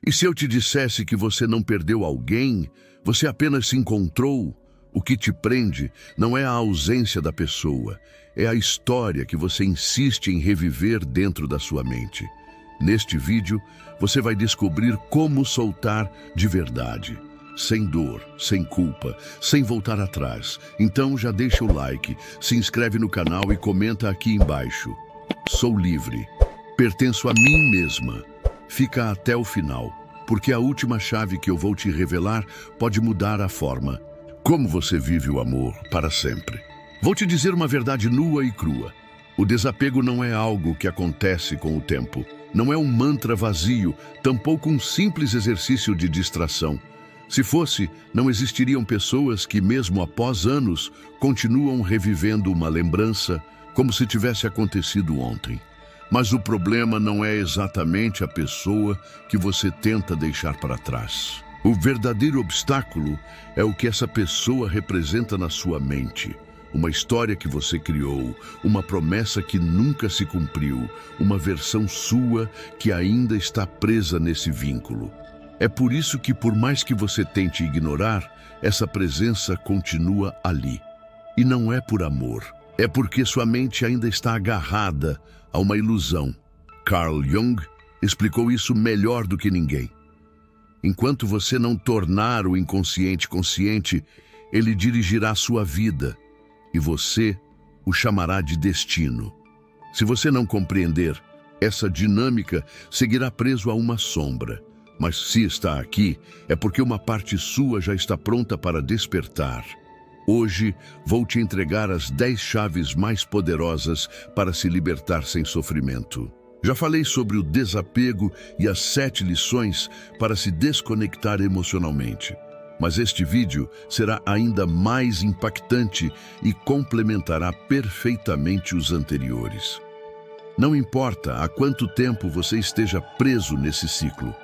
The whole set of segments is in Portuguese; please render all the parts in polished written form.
E se eu te dissesse que você não perdeu alguém, você apenas se encontrou? O que te prende não é a ausência da pessoa, é a história que você insiste em reviver dentro da sua mente. Neste vídeo, você vai descobrir como soltar de verdade, sem dor, sem culpa, sem voltar atrás. Então já deixa o like, se inscreve no canal e comenta aqui embaixo. Sou livre, pertenço a mim mesma. Fica até o final, porque a última chave que eu vou te revelar pode mudar a forma como você vive o amor para sempre. Vou te dizer uma verdade nua e crua. O desapego não é algo que acontece com o tempo. Não é um mantra vazio, tampouco um simples exercício de distração. Se fosse, não existiriam pessoas que, mesmo após anos, continuam revivendo uma lembrança como se tivesse acontecido ontem. Mas o problema não é exatamente a pessoa que você tenta deixar para trás. O verdadeiro obstáculo é o que essa pessoa representa na sua mente. Uma história que você criou, uma promessa que nunca se cumpriu, uma versão sua que ainda está presa nesse vínculo. É por isso que, por mais que você tente ignorar, essa presença continua ali. E não é por amor, é porque sua mente ainda está agarrada a uma ilusão. Carl Jung explicou isso melhor do que ninguém. Enquanto você não tornar o inconsciente consciente, ele dirigirá sua vida e você o chamará de destino. Se você não compreender, essa dinâmica seguirá preso a uma sombra. Mas se está aqui, é porque uma parte sua já está pronta para despertar. Hoje, vou te entregar as 10 chaves mais poderosas para se libertar sem sofrimento. Já falei sobre o desapego e as 7 lições para se desconectar emocionalmente. Mas este vídeo será ainda mais impactante e complementará perfeitamente os anteriores. Não importa há quanto tempo você esteja preso nesse ciclo.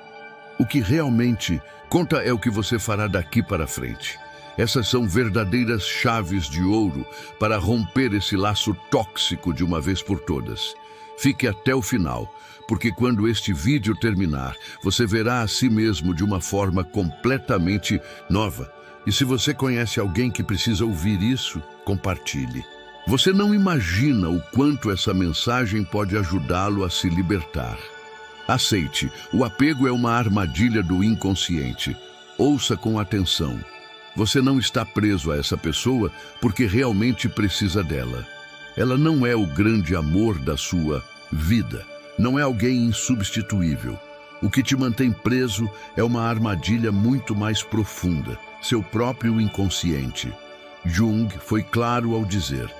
O que realmente conta é o que você fará daqui para frente. Essas são verdadeiras chaves de ouro para romper esse laço tóxico de uma vez por todas. Fique até o final, porque quando este vídeo terminar, você verá a si mesmo de uma forma completamente nova. E se você conhece alguém que precisa ouvir isso, compartilhe. Você não imagina o quanto essa mensagem pode ajudá-lo a se libertar. Aceite, o apego é uma armadilha do inconsciente. Ouça com atenção. Você não está preso a essa pessoa porque realmente precisa dela. Ela não é o grande amor da sua vida. Não é alguém insubstituível. O que te mantém preso é uma armadilha muito mais profunda, seu próprio inconsciente. Jung foi claro ao dizer: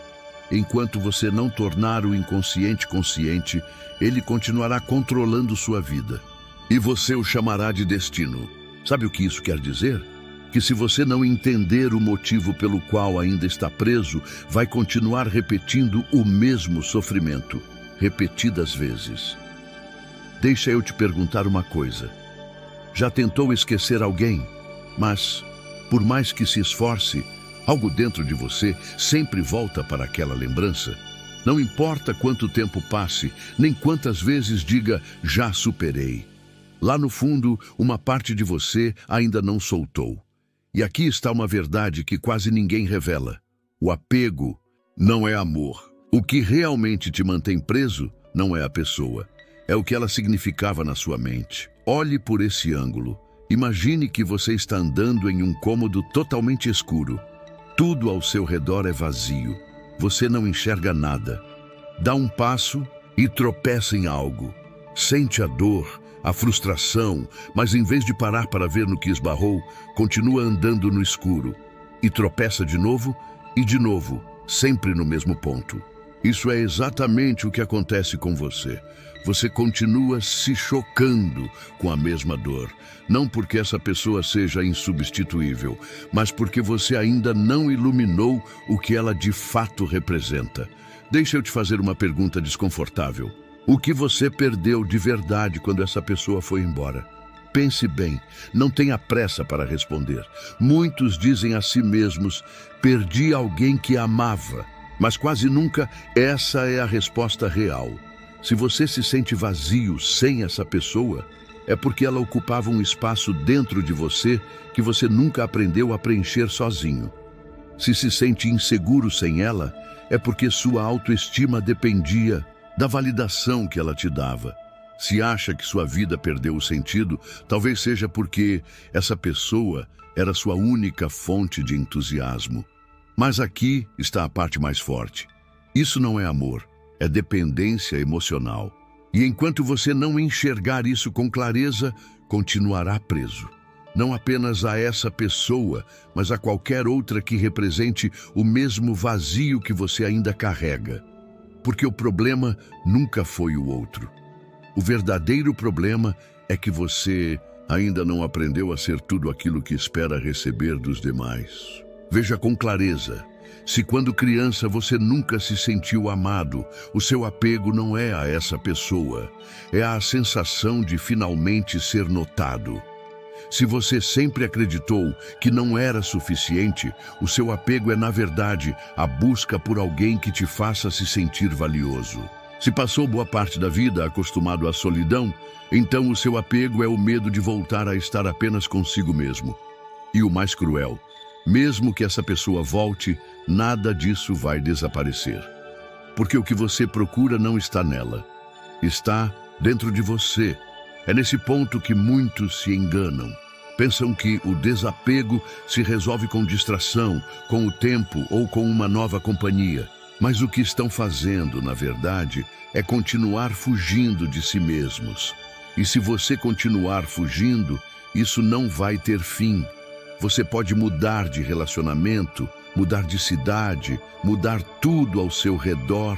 enquanto você não tornar o inconsciente consciente, ele continuará controlando sua vida. E você o chamará de destino. Sabe o que isso quer dizer? Que se você não entender o motivo pelo qual ainda está preso, vai continuar repetindo o mesmo sofrimento, repetidas vezes. Deixa eu te perguntar uma coisa. Já tentou esquecer alguém? Mas, por mais que se esforce, algo dentro de você sempre volta para aquela lembrança? Não importa quanto tempo passe, nem quantas vezes diga, já superei. Lá no fundo, uma parte de você ainda não soltou. E aqui está uma verdade que quase ninguém revela. O apego não é amor. O que realmente te mantém preso não é a pessoa. É o que ela significava na sua mente. Olhe por esse ângulo. Imagine que você está andando em um cômodo totalmente escuro. Tudo ao seu redor é vazio. Você não enxerga nada. Dá um passo e tropeça em algo. Sente a dor, a frustração, mas em vez de parar para ver no que esbarrou, continua andando no escuro. E tropeça de novo, sempre no mesmo ponto. Isso é exatamente o que acontece com você. Você continua se chocando com a mesma dor. Não porque essa pessoa seja insubstituível, mas porque você ainda não iluminou o que ela de fato representa. Deixa eu te fazer uma pergunta desconfortável. O que você perdeu de verdade quando essa pessoa foi embora? Pense bem, não tenha pressa para responder. Muitos dizem a si mesmos, perdi alguém que amava. Mas quase nunca essa é a resposta real. Se você se sente vazio sem essa pessoa, é porque ela ocupava um espaço dentro de você que você nunca aprendeu a preencher sozinho. Se sente inseguro sem ela, é porque sua autoestima dependia da validação que ela te dava. Se acha que sua vida perdeu o sentido, talvez seja porque essa pessoa era sua única fonte de entusiasmo. Mas aqui está a parte mais forte. Isso não é amor, é dependência emocional. E enquanto você não enxergar isso com clareza, continuará preso. Não apenas a essa pessoa, mas a qualquer outra que represente o mesmo vazio que você ainda carrega. Porque o problema nunca foi o outro. O verdadeiro problema é que você ainda não aprendeu a ser tudo aquilo que espera receber dos demais. Veja com clareza. Se quando criança você nunca se sentiu amado, o seu apego não é a essa pessoa, é a sensação de finalmente ser notado. Se você sempre acreditou que não era suficiente, o seu apego é, na verdade, a busca por alguém que te faça se sentir valioso. Se passou boa parte da vida acostumado à solidão, então o seu apego é o medo de voltar a estar apenas consigo mesmo. E o mais cruel, mesmo que essa pessoa volte, nada disso vai desaparecer. Porque o que você procura não está nela, está dentro de você. É nesse ponto que muitos se enganam. Pensam que o desapego se resolve com distração, com o tempo ou com uma nova companhia. Mas o que estão fazendo, na verdade, é continuar fugindo de si mesmos. E se você continuar fugindo, isso não vai ter fim. Você pode mudar de relacionamento, mudar de cidade, mudar tudo ao seu redor,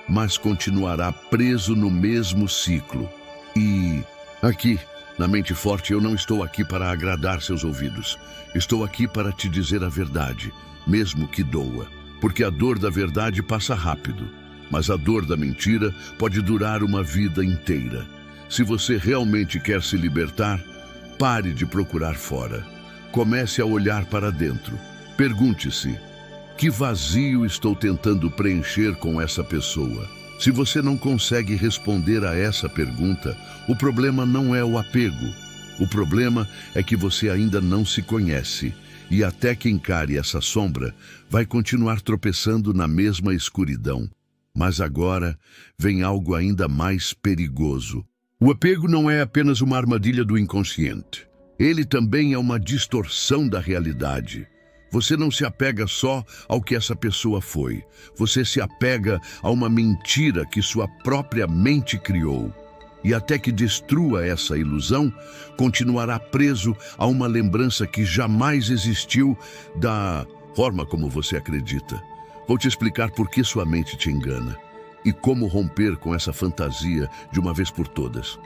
mas continuará preso no mesmo ciclo. E aqui, na Mente Forte, eu não estou aqui para agradar seus ouvidos. Estou aqui para te dizer a verdade, mesmo que doa. Porque a dor da verdade passa rápido, mas a dor da mentira pode durar uma vida inteira. Se você realmente quer se libertar, pare de procurar fora. Comece a olhar para dentro. Pergunte-se: que vazio estou tentando preencher com essa pessoa? Se você não consegue responder a essa pergunta, o problema não é o apego. O problema é que você ainda não se conhece. E até que encare essa sombra, vai continuar tropeçando na mesma escuridão. Mas agora vem algo ainda mais perigoso. O apego não é apenas uma armadilha do inconsciente. Ele também é uma distorção da realidade. Você não se apega só ao que essa pessoa foi. Você se apega a uma mentira que sua própria mente criou. E até que destrua essa ilusão, continuará preso a uma lembrança que jamais existiu da forma como você acredita. Vou te explicar por que sua mente te engana e como romper com essa fantasia de uma vez por todas.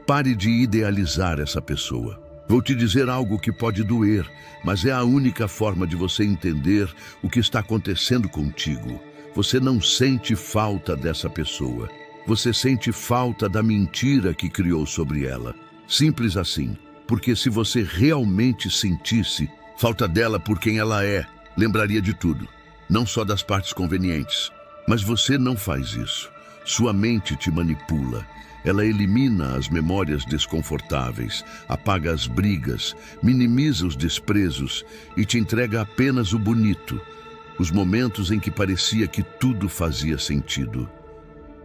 Pare de idealizar essa pessoa. Vou te dizer algo que pode doer, mas é a única forma de você entender o que está acontecendo contigo. Você não sente falta dessa pessoa. Você sente falta da mentira que criou sobre ela. Simples assim. Porque se você realmente sentisse falta dela por quem ela é, lembraria de tudo. Não só das partes convenientes. Mas você não faz isso. Sua mente te manipula. Ela elimina as memórias desconfortáveis, apaga as brigas, minimiza os desprezos e te entrega apenas o bonito, os momentos em que parecia que tudo fazia sentido.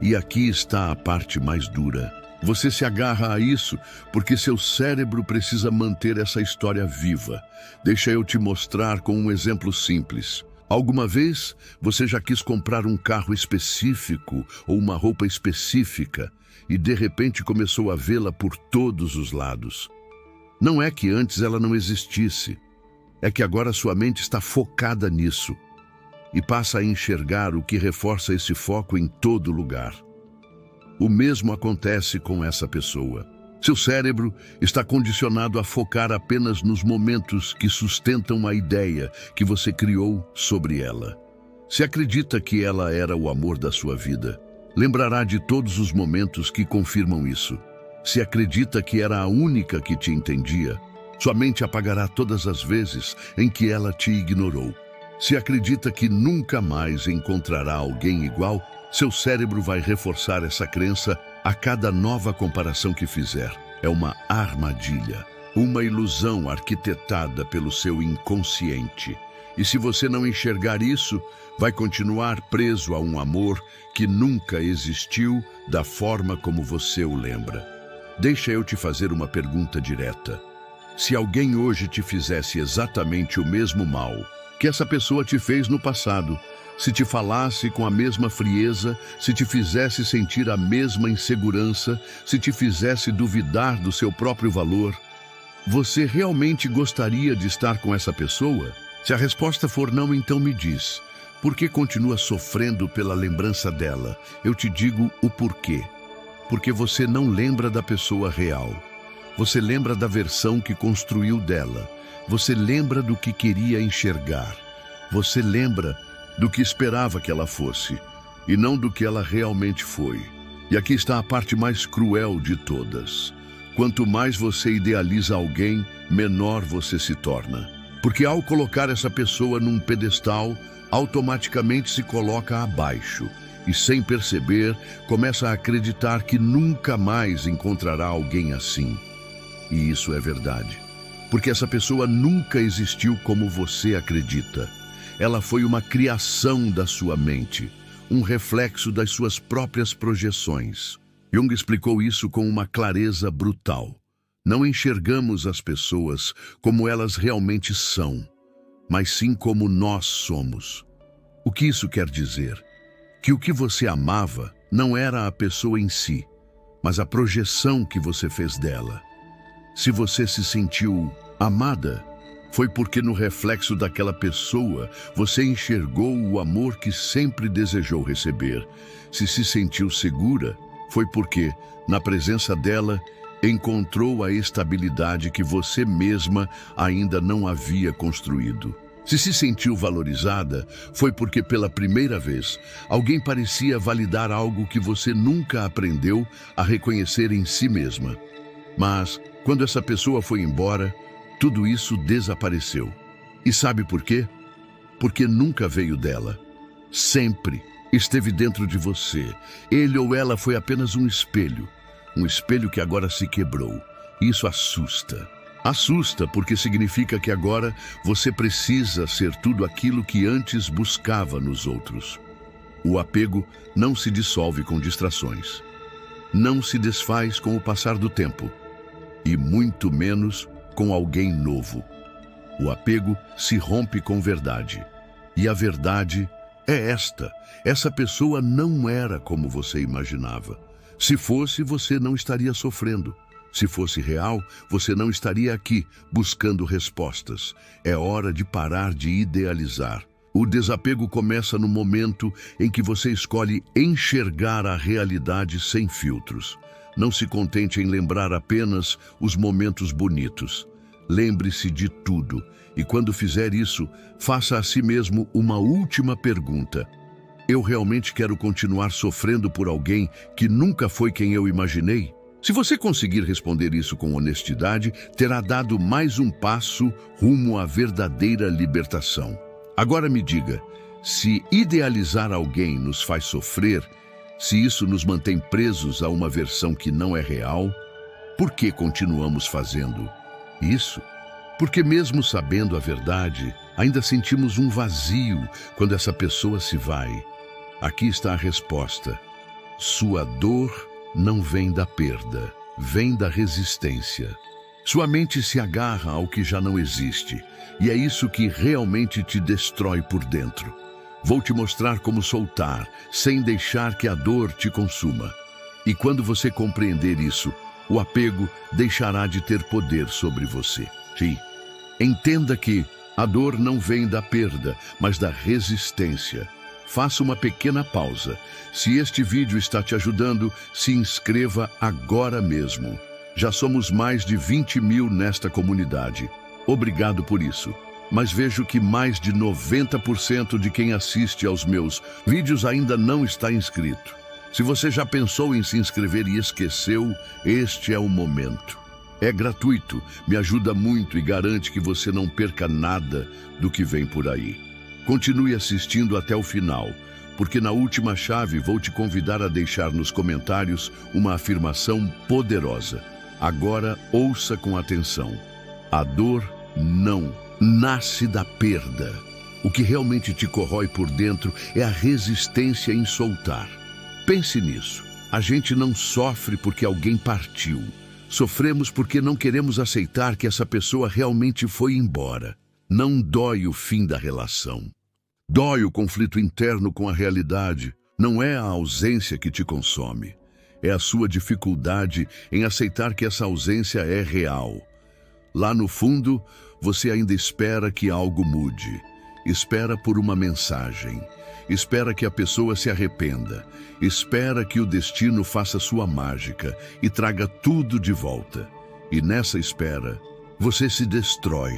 E aqui está a parte mais dura. Você se agarra a isso porque seu cérebro precisa manter essa história viva. Deixa eu te mostrar com um exemplo simples. Alguma vez você já quis comprar um carro específico ou uma roupa específica e de repente começou a vê-la por todos os lados. Não é que antes ela não existisse, é que agora sua mente está focada nisso e passa a enxergar o que reforça esse foco em todo lugar. O mesmo acontece com essa pessoa. Seu cérebro está condicionado a focar apenas nos momentos que sustentam a ideia que você criou sobre ela. Se acredita que ela era o amor da sua vida, lembrará de todos os momentos que confirmam isso. Se acredita que era a única que te entendia, sua mente apagará todas as vezes em que ela te ignorou. Se acredita que nunca mais encontrará alguém igual, seu cérebro vai reforçar essa crença A cada nova comparação que fizer é uma armadilha, uma ilusão arquitetada pelo seu inconsciente. E se você não enxergar isso, vai continuar preso a um amor que nunca existiu da forma como você o lembra. Deixa eu te fazer uma pergunta direta. Se alguém hoje te fizesse exatamente o mesmo mal que essa pessoa te fez no passado, se te falasse com a mesma frieza, se te fizesse sentir a mesma insegurança, se te fizesse duvidar do seu próprio valor, você realmente gostaria de estar com essa pessoa? Se a resposta for não, então me diz, por que continua sofrendo pela lembrança dela? Eu te digo o porquê. Porque você não lembra da pessoa real. Você lembra da versão que construiu dela. Você lembra do que queria enxergar. Você lembra do que esperava que ela fosse, e não do que ela realmente foi. E aqui está a parte mais cruel de todas. Quanto mais você idealiza alguém, menor você se torna. Porque ao colocar essa pessoa num pedestal, automaticamente se coloca abaixo. E sem perceber, começa a acreditar que nunca mais encontrará alguém assim. E isso é verdade. Porque essa pessoa nunca existiu como você acredita. Ela foi uma criação da sua mente, um reflexo das suas próprias projeções. Jung explicou isso com uma clareza brutal. Não enxergamos as pessoas como elas realmente são, mas sim como nós somos. O que isso quer dizer? Que o que você amava não era a pessoa em si, mas a projeção que você fez dela. Se você se sentiu amada, foi porque no reflexo daquela pessoa você enxergou o amor que sempre desejou receber. Se sentiu segura, foi porque, na presença dela, encontrou a estabilidade que você mesma ainda não havia construído. Se sentiu valorizada, foi porque pela primeira vez alguém parecia validar algo que você nunca aprendeu a reconhecer em si mesma. Mas, quando essa pessoa foi embora, tudo isso desapareceu. E sabe por quê? Porque nunca veio dela. Sempre esteve dentro de você. Ele ou ela foi apenas um espelho que agora se quebrou. Isso assusta. Assusta porque significa que agora você precisa ser tudo aquilo que antes buscava nos outros. O apego não se dissolve com distrações. Não se desfaz com o passar do tempo. E muito menos com alguém novo. O apego se rompe com verdade. E a verdade é esta. Essa pessoa não era como você imaginava. Se fosse, você não estaria sofrendo. Se fosse real, você não estaria aqui buscando respostas. É hora de parar de idealizar. O desapego começa no momento em que você escolhe enxergar a realidade sem filtros. Não se contente em lembrar apenas os momentos bonitos. Lembre-se de tudo. E quando fizer isso, faça a si mesmo uma última pergunta. Eu realmente quero continuar sofrendo por alguém que nunca foi quem eu imaginei? Se você conseguir responder isso com honestidade, terá dado mais um passo rumo à verdadeira libertação. Agora me diga, se idealizar alguém nos faz sofrer, se isso nos mantém presos a uma versão que não é real, por que continuamos fazendo isso? Porque mesmo sabendo a verdade, ainda sentimos um vazio quando essa pessoa se vai. Aqui está a resposta. Sua dor não vem da perda, vem da resistência. Sua mente se agarra ao que já não existe, e é isso que realmente te destrói por dentro. Vou te mostrar como soltar, sem deixar que a dor te consuma. E quando você compreender isso, o apego deixará de ter poder sobre você. Sim. Entenda que a dor não vem da perda, mas da resistência. Faça uma pequena pausa. Se este vídeo está te ajudando, se inscreva agora mesmo. Já somos mais de 20 mil nesta comunidade. Obrigado por isso. Mas vejo que mais de 90% de quem assiste aos meus vídeos ainda não está inscrito. Se você já pensou em se inscrever e esqueceu, este é o momento. É gratuito, me ajuda muito e garante que você não perca nada do que vem por aí. Continue assistindo até o final, porque na última chave vou te convidar a deixar nos comentários uma afirmação poderosa. Agora ouça com atenção. A dor não nasce da perda. O que realmente te corrói por dentro é a resistência em soltar. Pense nisso. A gente não sofre porque alguém partiu. Sofremos porque não queremos aceitar que essa pessoa realmente foi embora. Não dói o fim da relação. Dói o conflito interno com a realidade. Não é a ausência que te consome. É a sua dificuldade em aceitar que essa ausência é real. Lá no fundo, você ainda espera que algo mude. Espera por uma mensagem. Espera que a pessoa se arrependa. Espera que o destino faça sua mágica e traga tudo de volta. E nessa espera, você se destrói.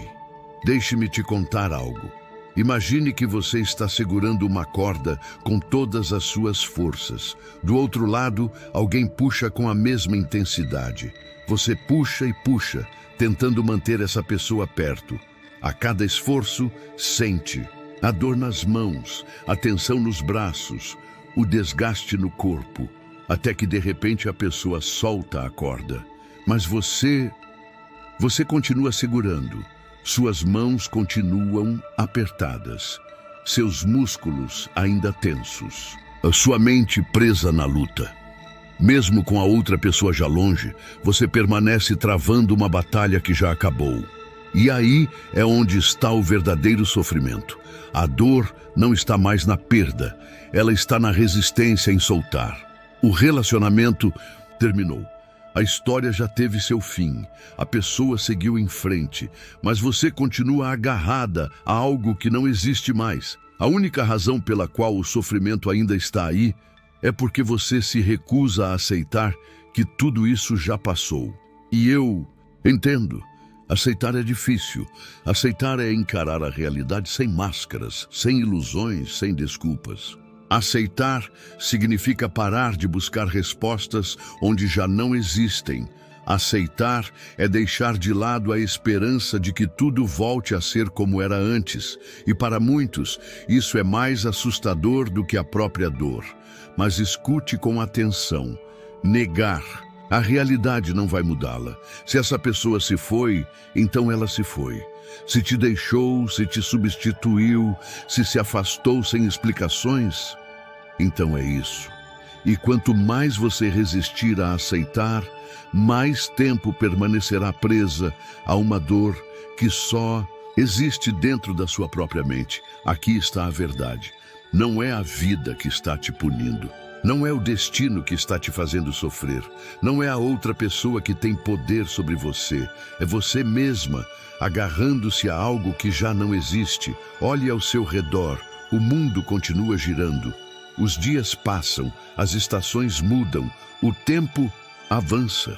Deixe-me te contar algo. Imagine que você está segurando uma corda com todas as suas forças. Do outro lado, alguém puxa com a mesma intensidade. Você puxa e puxa, tentando manter essa pessoa perto. A cada esforço, sente a dor nas mãos, a tensão nos braços, o desgaste no corpo, até que de repente a pessoa solta a corda. Mas você continua segurando. Suas mãos continuam apertadas, seus músculos ainda tensos, a sua mente presa na luta. Mesmo com a outra pessoa já longe, você permanece travando uma batalha que já acabou. E aí é onde está o verdadeiro sofrimento. A dor não está mais na perda, ela está na resistência em soltar. O relacionamento terminou. A história já teve seu fim, a pessoa seguiu em frente, mas você continua agarrada a algo que não existe mais. A única razão pela qual o sofrimento ainda está aí é porque você se recusa a aceitar que tudo isso já passou. E eu entendo. Aceitar é difícil. Aceitar é encarar a realidade sem máscaras, sem ilusões, sem desculpas. Aceitar significa parar de buscar respostas onde já não existem. Aceitar é deixar de lado a esperança de que tudo volte a ser como era antes. E para muitos, isso é mais assustador do que a própria dor. Mas escute com atenção. Negar. A realidade não vai mudá-la. Se essa pessoa se foi, então ela se foi. Se te deixou, se te substituiu, se afastou sem explicações, então é isso. E quanto mais você resistir a aceitar, mais tempo permanecerá presa a uma dor que só existe dentro da sua própria mente. Aqui está a verdade. Não é a vida que está te punindo. Não é o destino que está te fazendo sofrer. Não é a outra pessoa que tem poder sobre você. É você mesma, agarrando-se a algo que já não existe. Olhe ao seu redor. O mundo continua girando. Os dias passam, as estações mudam, o tempo avança.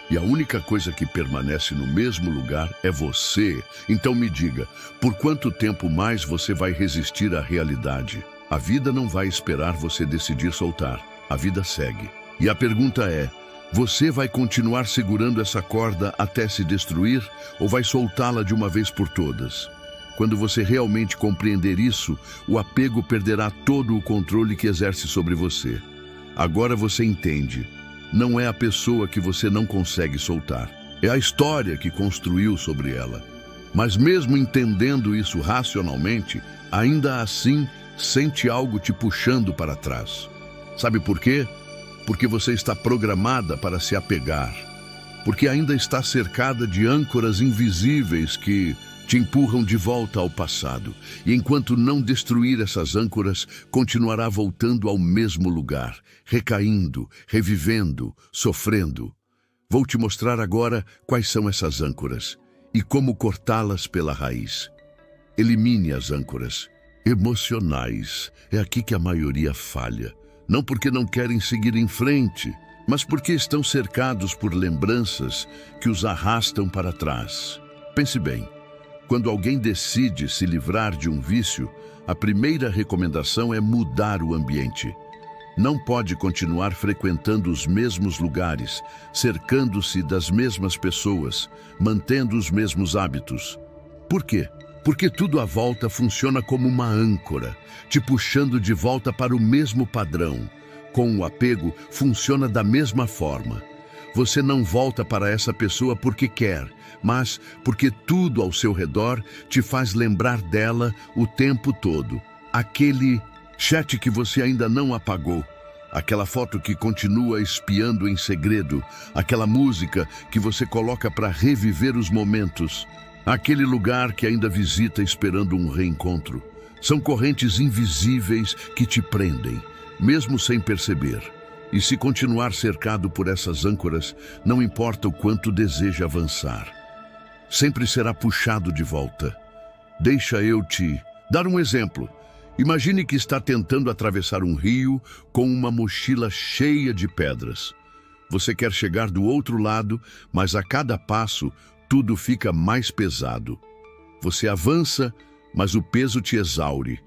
E a única coisa que permanece no mesmo lugar é você. Então me diga, por quanto tempo mais você vai resistir à realidade? A vida não vai esperar você decidir soltar. A vida segue. E a pergunta é, você vai continuar segurando essa corda até se destruir ou vai soltá-la de uma vez por todas? Quando você realmente compreender isso, o apego perderá todo o controle que exerce sobre você. Agora você entende. Não é a pessoa que você não consegue soltar. É a história que construiu sobre ela. Mas mesmo entendendo isso racionalmente, ainda assim sente algo te puxando para trás. Sabe por quê? Porque você está programada para se apegar. Porque ainda está cercada de âncoras invisíveis que te empurram de volta ao passado. E enquanto não destruir essas âncoras, continuará voltando ao mesmo lugar, recaindo, revivendo, sofrendo. Vou te mostrar agora quais são essas âncoras e como cortá-las pela raiz. Elimine as âncoras emocionais. É aqui que a maioria falha. Não porque não querem seguir em frente, mas porque estão cercados por lembranças que os arrastam para trás. Pense bem. Quando alguém decide se livrar de um vício, a primeira recomendação é mudar o ambiente. Não pode continuar frequentando os mesmos lugares, cercando-se das mesmas pessoas, mantendo os mesmos hábitos. Por quê? Porque tudo à volta funciona como uma âncora, te puxando de volta para o mesmo padrão. Com o apego, funciona da mesma forma. Você não volta para essa pessoa porque quer, mas porque tudo ao seu redor te faz lembrar dela o tempo todo. Aquele chat que você ainda não apagou, aquela foto que continua espiando em segredo, aquela música que você coloca para reviver os momentos, aquele lugar que ainda visita esperando um reencontro. São correntes invisíveis que te prendem, mesmo sem perceber. E se continuar cercado por essas âncoras, não importa o quanto deseja avançar, sempre será puxado de volta. Deixa eu te dar um exemplo. Imagine que está tentando atravessar um rio com uma mochila cheia de pedras. Você quer chegar do outro lado, mas a cada passo tudo fica mais pesado. Você avança, mas o peso te exaure,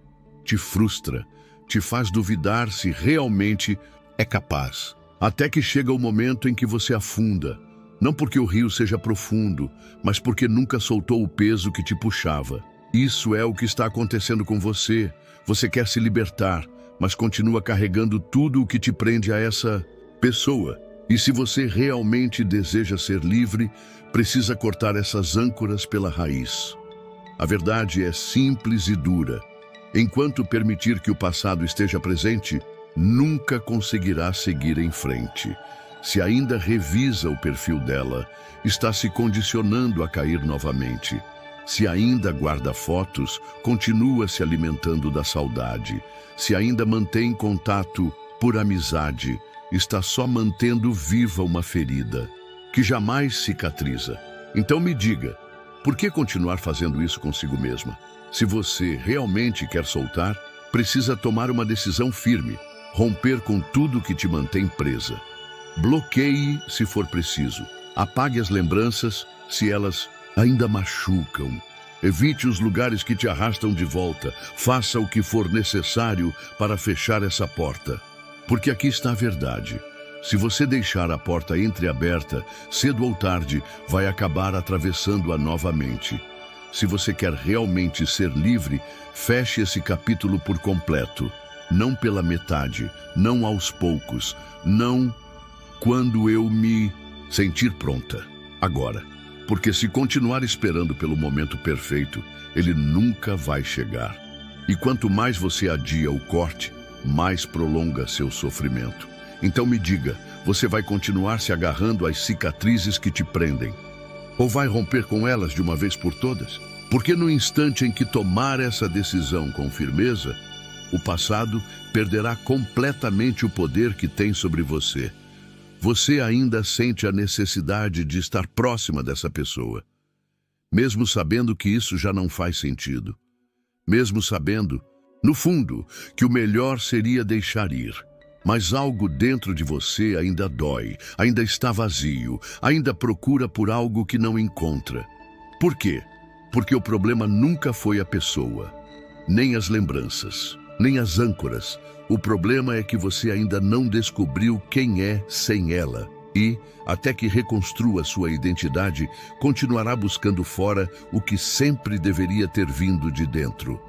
te frustra, te faz duvidar se realmente é capaz. Até que chega o momento em que você afunda, não porque o rio seja profundo, mas porque nunca soltou o peso que te puxava. Isso é o que está acontecendo com você. Você quer se libertar, mas continua carregando tudo o que te prende a essa pessoa. E se você realmente deseja ser livre, precisa cortar essas âncoras pela raiz. A verdade é simples e dura. Enquanto permitir que o passado esteja presente, nunca conseguirá seguir em frente. Se ainda revisa o perfil dela, está se condicionando a cair novamente. Se ainda guarda fotos, continua se alimentando da saudade. Se ainda mantém contato por amizade, está só mantendo viva uma ferida que jamais cicatriza. Então me diga, por que continuar fazendo isso consigo mesma? Se você realmente quer soltar, precisa tomar uma decisão firme, romper com tudo que te mantém presa. Bloqueie se for preciso. Apague as lembranças se elas ainda machucam. Evite os lugares que te arrastam de volta. Faça o que for necessário para fechar essa porta. Porque aqui está a verdade. Se você deixar a porta entreaberta, cedo ou tarde, vai acabar atravessando-a novamente. Se você quer realmente ser livre, feche esse capítulo por completo. Não pela metade, não aos poucos, não quando eu me sentir pronta. Agora. Porque se continuar esperando pelo momento perfeito, ele nunca vai chegar. E quanto mais você adia o corte, mais prolonga seu sofrimento. Então me diga, você vai continuar se agarrando às cicatrizes que te prendem? Ou vai romper com elas de uma vez por todas? Porque no instante em que tomar essa decisão com firmeza, o passado perderá completamente o poder que tem sobre você. Você ainda sente a necessidade de estar próxima dessa pessoa, mesmo sabendo que isso já não faz sentido. Mesmo sabendo, no fundo, que o melhor seria deixar ir. Mas algo dentro de você ainda dói, ainda está vazio, ainda procura por algo que não encontra. Por quê? Porque o problema nunca foi a pessoa, nem as lembranças, nem as âncoras. O problema é que você ainda não descobriu quem é sem ela e, até que reconstrua sua identidade, continuará buscando fora o que sempre deveria ter vindo de dentro.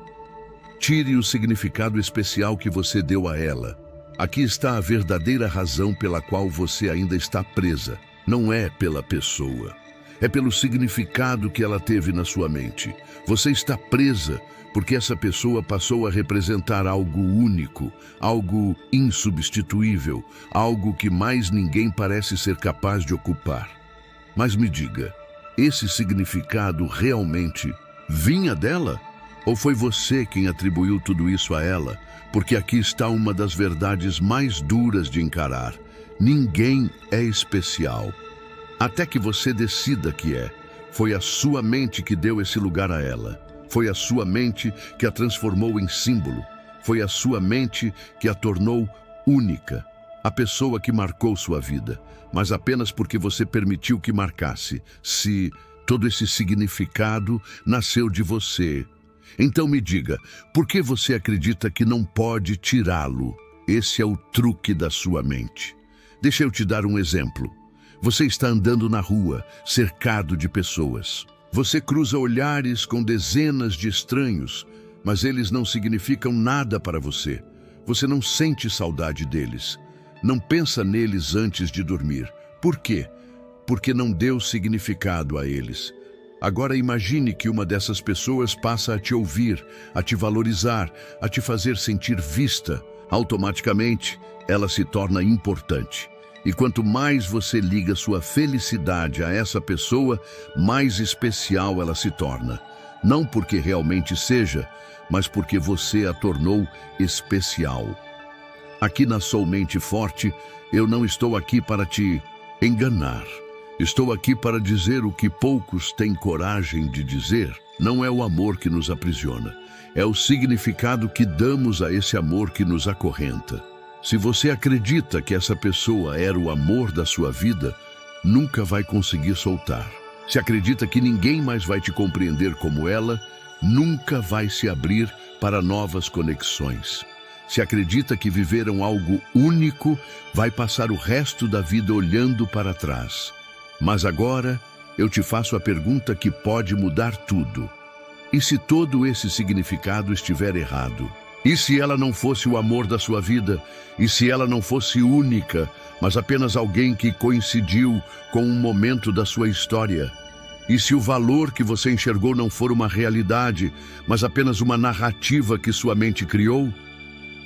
Tire o significado especial que você deu a ela. Aqui está a verdadeira razão pela qual você ainda está presa. Não é pela pessoa. É pelo significado que ela teve na sua mente. Você está presa porque essa pessoa passou a representar algo único, algo insubstituível, algo que mais ninguém parece ser capaz de ocupar. Mas me diga, esse significado realmente vinha dela? Ou foi você quem atribuiu tudo isso a ela? Porque aqui está uma das verdades mais duras de encarar. Ninguém é especial. Até que você decida que é. Foi a sua mente que deu esse lugar a ela. Foi a sua mente que a transformou em símbolo. Foi a sua mente que a tornou única. A pessoa que marcou sua vida. Mas apenas porque você permitiu que marcasse. Se todo esse significado nasceu de você. Então me diga, por que você acredita que não pode tirá-lo? Esse é o truque da sua mente. Deixa eu te dar um exemplo. Você está andando na rua, cercado de pessoas. Você cruza olhares com dezenas de estranhos, mas eles não significam nada para você. Você não sente saudade deles. Não pensa neles antes de dormir. Por quê? Porque não deu significado a eles. Agora imagine que uma dessas pessoas passa a te ouvir, a te valorizar, a te fazer sentir vista. Automaticamente, ela se torna importante. E quanto mais você liga sua felicidade a essa pessoa, mais especial ela se torna. Não porque realmente seja, mas porque você a tornou especial. Aqui na Somente Forte, eu não estou aqui para te enganar. Estou aqui para dizer o que poucos têm coragem de dizer. Não é o amor que nos aprisiona, é o significado que damos a esse amor que nos acorrenta. Se você acredita que essa pessoa era o amor da sua vida, nunca vai conseguir soltar. Se acredita que ninguém mais vai te compreender como ela, nunca vai se abrir para novas conexões. Se acredita que viveram algo único, vai passar o resto da vida olhando para trás. Mas agora, eu te faço a pergunta que pode mudar tudo. E se todo esse significado estiver errado? E se ela não fosse o amor da sua vida? E se ela não fosse única, mas apenas alguém que coincidiu com um momento da sua história? E se o valor que você enxergou não for uma realidade, mas apenas uma narrativa que sua mente criou?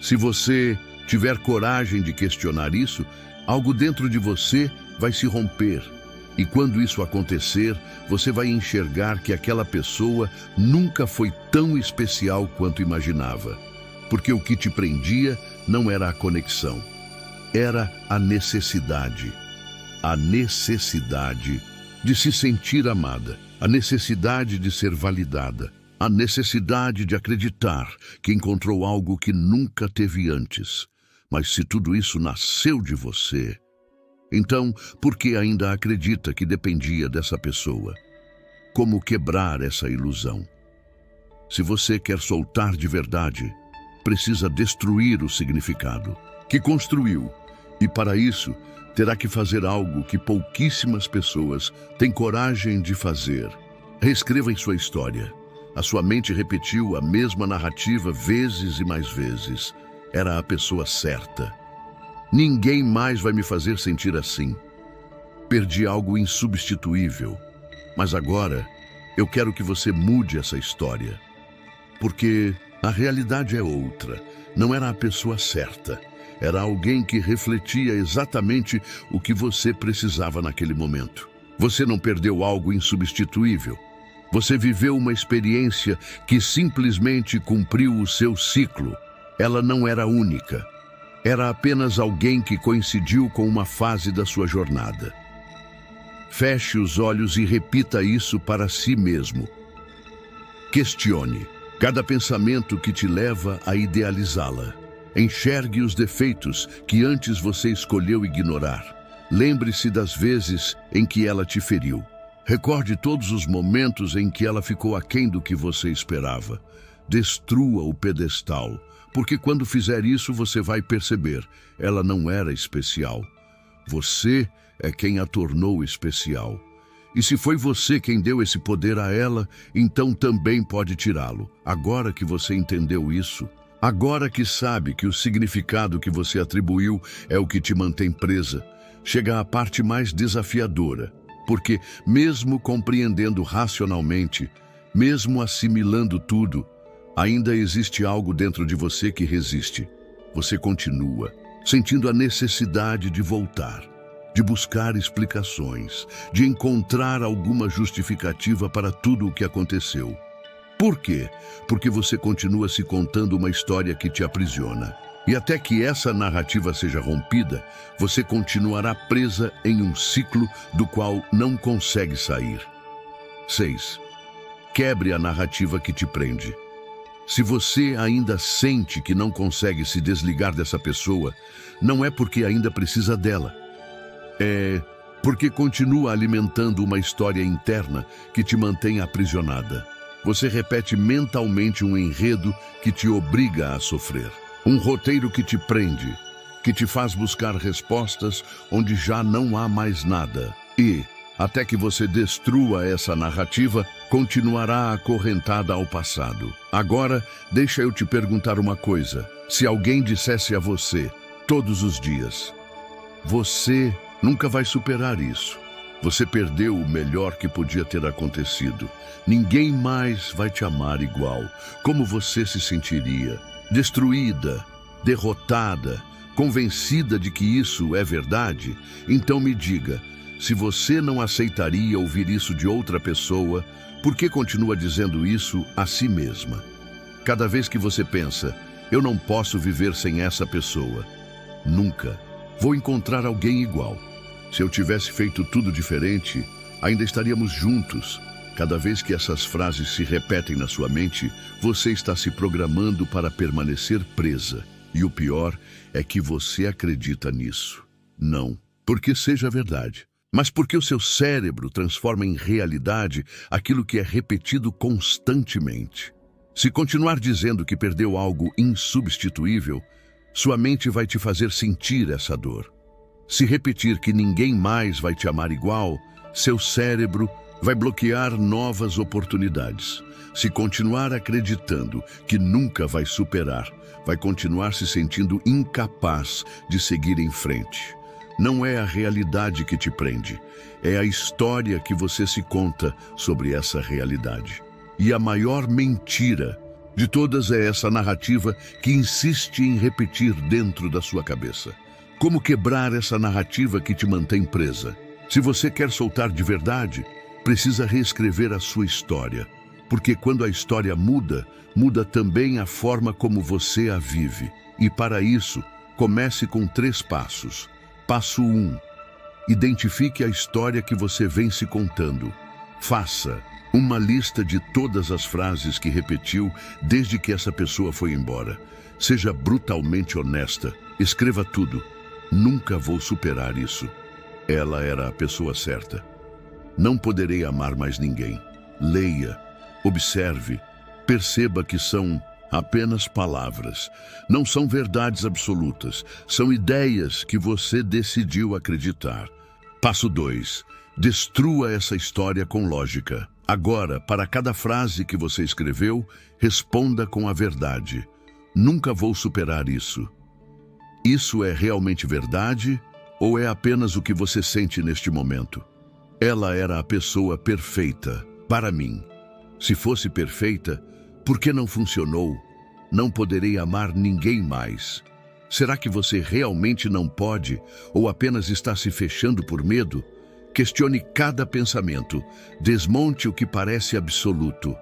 Se você tiver coragem de questionar isso, algo dentro de você vai se romper. E quando isso acontecer, você vai enxergar que aquela pessoa nunca foi tão especial quanto imaginava. Porque o que te prendia não era a conexão, era a necessidade. A necessidade de se sentir amada, a necessidade de ser validada, a necessidade de acreditar que encontrou algo que nunca teve antes. Mas se tudo isso nasceu de você, então por que ainda acredita que dependia dessa pessoa? Como quebrar essa ilusão? Se você quer soltar de verdade, precisa destruir o significado que construiu. E para isso, terá que fazer algo que pouquíssimas pessoas têm coragem de fazer. Reescreva em sua história. A sua mente repetiu a mesma narrativa vezes e mais vezes. Era a pessoa certa. Ninguém mais vai me fazer sentir assim. Perdi algo insubstituível. Mas agora, eu quero que você mude essa história. Porque a realidade é outra. Não era a pessoa certa. Era alguém que refletia exatamente o que você precisava naquele momento. Você não perdeu algo insubstituível. Você viveu uma experiência que simplesmente cumpriu o seu ciclo. Ela não era única. Era apenas alguém que coincidiu com uma fase da sua jornada. Feche os olhos e repita isso para si mesmo. Questione cada pensamento que te leva a idealizá-la. Enxergue os defeitos que antes você escolheu ignorar. Lembre-se das vezes em que ela te feriu. Recorde todos os momentos em que ela ficou aquém do que você esperava. Destrua o pedestal, porque quando fizer isso você vai perceber, ela não era especial. Você é quem a tornou especial. E se foi você quem deu esse poder a ela, então também pode tirá-lo. Agora que você entendeu isso, agora que sabe que o significado que você atribuiu é o que te mantém presa, chega a parte mais desafiadora. Porque, mesmo compreendendo racionalmente, mesmo assimilando tudo, ainda existe algo dentro de você que resiste. Você continua, sentindo a necessidade de voltar, de buscar explicações, de encontrar alguma justificativa para tudo o que aconteceu. Por quê? Porque você continua se contando uma história que te aprisiona. E até que essa narrativa seja rompida, você continuará presa em um ciclo do qual não consegue sair. 6. Quebre a narrativa que te prende. Se você ainda sente que não consegue se desligar dessa pessoa, não é porque ainda precisa dela. É porque continua alimentando uma história interna que te mantém aprisionada. Você repete mentalmente um enredo que te obriga a sofrer. Um roteiro que te prende, que te faz buscar respostas onde já não há mais nada. E, Até que você destrua essa narrativa, continuará acorrentada ao passado. Agora, deixa eu te perguntar uma coisa. Se alguém dissesse a você, todos os dias, você nunca vai superar isso. Você perdeu o melhor que podia ter acontecido. Ninguém mais vai te amar igual. Como você se sentiria? Destruída, derrotada, convencida de que isso é verdade? Então me diga, se você não aceitaria ouvir isso de outra pessoa, por que continua dizendo isso a si mesma? Cada vez que você pensa, eu não posso viver sem essa pessoa. Nunca vou encontrar alguém igual. Se eu tivesse feito tudo diferente, ainda estaríamos juntos. Cada vez que essas frases se repetem na sua mente, você está se programando para permanecer presa. E o pior é que você acredita nisso. Não porque seja verdade, mas porque o seu cérebro transforma em realidade aquilo que é repetido constantemente. Se continuar dizendo que perdeu algo insubstituível, sua mente vai te fazer sentir essa dor. Se repetir que ninguém mais vai te amar igual, seu cérebro vai bloquear novas oportunidades. Se continuar acreditando que nunca vai superar, vai continuar se sentindo incapaz de seguir em frente. Não é a realidade que te prende, é a história que você se conta sobre essa realidade. E a maior mentira de todas é essa narrativa que insiste em repetir dentro da sua cabeça. Como quebrar essa narrativa que te mantém presa? Se você quer soltar de verdade, precisa reescrever a sua história. Porque quando a história muda, muda também a forma como você a vive. E para isso, comece com 3 passos. Passo 1. Identifique a história que você vem se contando. Faça uma lista de todas as frases que repetiu desde que essa pessoa foi embora. Seja brutalmente honesta. Escreva tudo. Nunca vou superar isso. Ela era a pessoa certa. Não poderei amar mais ninguém. Leia, observe, perceba que são apenas palavras. Não são verdades absolutas. São ideias que você decidiu acreditar. Passo 2. Destrua essa história com lógica. Agora, para cada frase que você escreveu, responda com a verdade. Nunca vou superar isso. Isso é realmente verdade ou é apenas o que você sente neste momento? Ela era a pessoa perfeita para mim. Se fosse perfeita, por que não funcionou? Não poderei amar ninguém mais. Será que você realmente não pode ou apenas está se fechando por medo? Questione cada pensamento. Desmonte o que parece absoluto.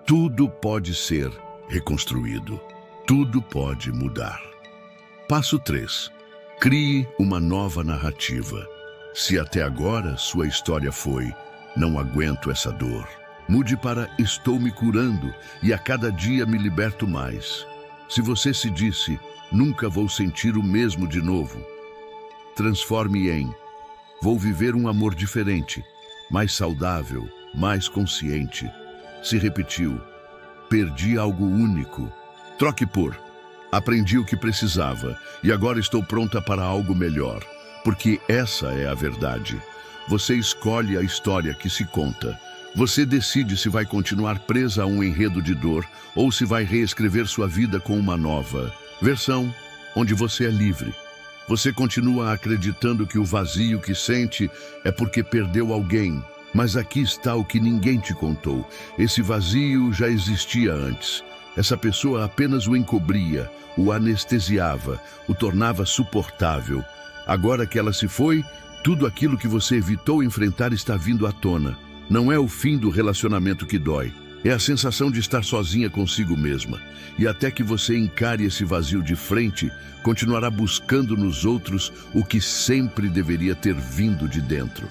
Tudo pode ser reconstruído. Tudo pode mudar. Passo 3. Crie uma nova narrativa. Se até agora sua história foi "não aguento essa dor", mude para "estou me curando e a cada dia me liberto mais". Se você se disse "nunca vou sentir o mesmo de novo", transforme em "vou viver um amor diferente, mais saudável, mais consciente". Se repetiu "perdi algo único", troque por "aprendi o que precisava e agora estou pronta para algo melhor", porque essa é a verdade. Você escolhe a história que se conta. Você decide se vai continuar presa a um enredo de dor ou se vai reescrever sua vida com uma nova versão, onde você é livre. Você continua acreditando que o vazio que sente é porque perdeu alguém, mas aqui está o que ninguém te contou. Esse vazio já existia antes. Essa pessoa apenas o encobria, o anestesiava, o tornava suportável. Agora que ela se foi, tudo aquilo que você evitou enfrentar está vindo à tona. Não é o fim do relacionamento que dói, é a sensação de estar sozinha consigo mesma. E até que você encare esse vazio de frente, continuará buscando nos outros o que sempre deveria ter vindo de dentro.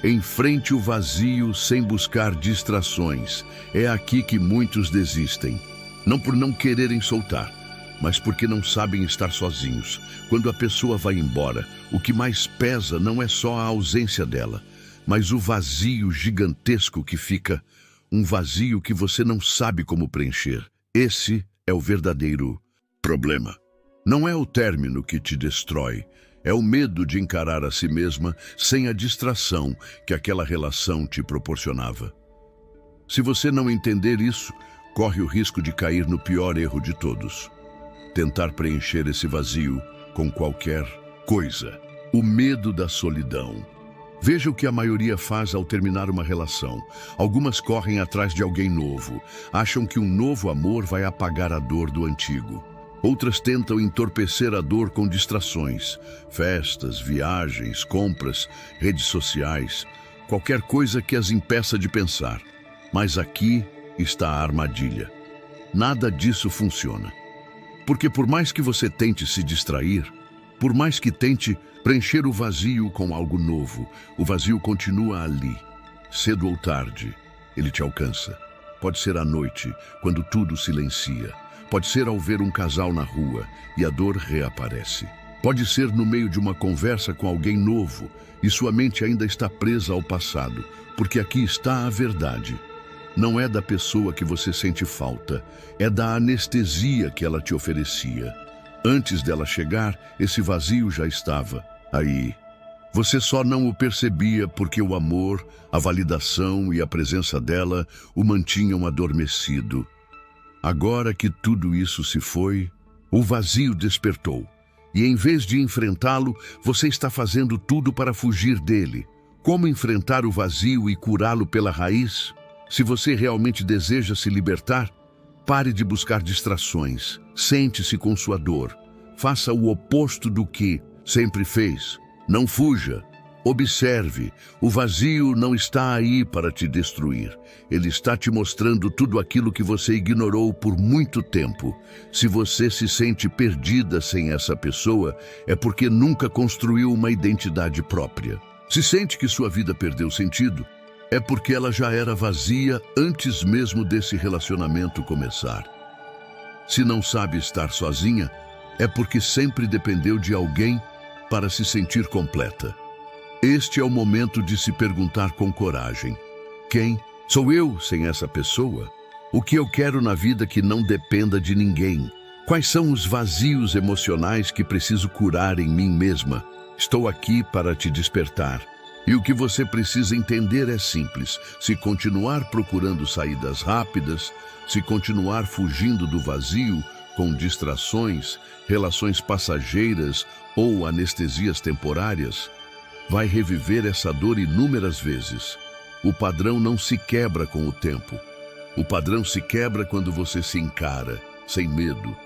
Enfrente o vazio sem buscar distrações. É aqui que muitos desistem. Não por não quererem soltar, mas porque não sabem estar sozinhos. Quando a pessoa vai embora, o que mais pesa não é só a ausência dela, mas o vazio gigantesco que fica, um vazio que você não sabe como preencher. Esse é o verdadeiro problema. Não é o término que te destrói, É o medo de encarar a si mesma sem a distração que aquela relação te proporcionava. Se você não entender isso, corre o risco de cair no pior erro de todos: tentar preencher esse vazio com qualquer coisa. O medo da solidão. Veja o que a maioria faz ao terminar uma relação. Algumas correm atrás de alguém novo, acham que um novo amor vai apagar a dor do antigo. Outras tentam entorpecer a dor com distrações, festas, viagens, compras, redes sociais, qualquer coisa que as impeça de pensar. Mas aqui está a armadilha. Nada disso funciona. Porque por mais que você tente se distrair, por mais que tente preencher o vazio com algo novo, o vazio continua ali. Cedo ou tarde, ele te alcança. Pode ser à noite, quando tudo silencia. Pode ser ao ver um casal na rua e a dor reaparece. Pode ser no meio de uma conversa com alguém novo e sua mente ainda está presa ao passado, porque aqui está a verdade. Não é da pessoa que você sente falta, é da anestesia que ela te oferecia. Antes dela chegar, esse vazio já estava aí. Você só não o percebia porque o amor, a validação e a presença dela o mantinham adormecido. Agora que tudo isso se foi, o vazio despertou. E em vez de enfrentá-lo, você está fazendo tudo para fugir dele. Como enfrentar o vazio e curá-lo pela raiz? Se você realmente deseja se libertar, pare de buscar distrações. Sente-se com sua dor. Faça o oposto do que sempre fez. Não fuja. Observe. O vazio não está aí para te destruir. Ele está te mostrando tudo aquilo que você ignorou por muito tempo. Se você se sente perdida sem essa pessoa, é porque nunca construiu uma identidade própria. Se sente que sua vida perdeu sentido, é porque ela já era vazia antes mesmo desse relacionamento começar. Se não sabe estar sozinha, é porque sempre dependeu de alguém para se sentir completa. Este é o momento de se perguntar com coragem: quem sou eu sem essa pessoa? O que eu quero na vida que não dependa de ninguém? Quais são os vazios emocionais que preciso curar em mim mesma? Estou aqui para te despertar. E o que você precisa entender é simples: se continuar procurando saídas rápidas, se continuar fugindo do vazio com distrações, relações passageiras ou anestesias temporárias, vai reviver essa dor inúmeras vezes. O padrão não se quebra com o tempo. O padrão se quebra quando você se encara, sem medo.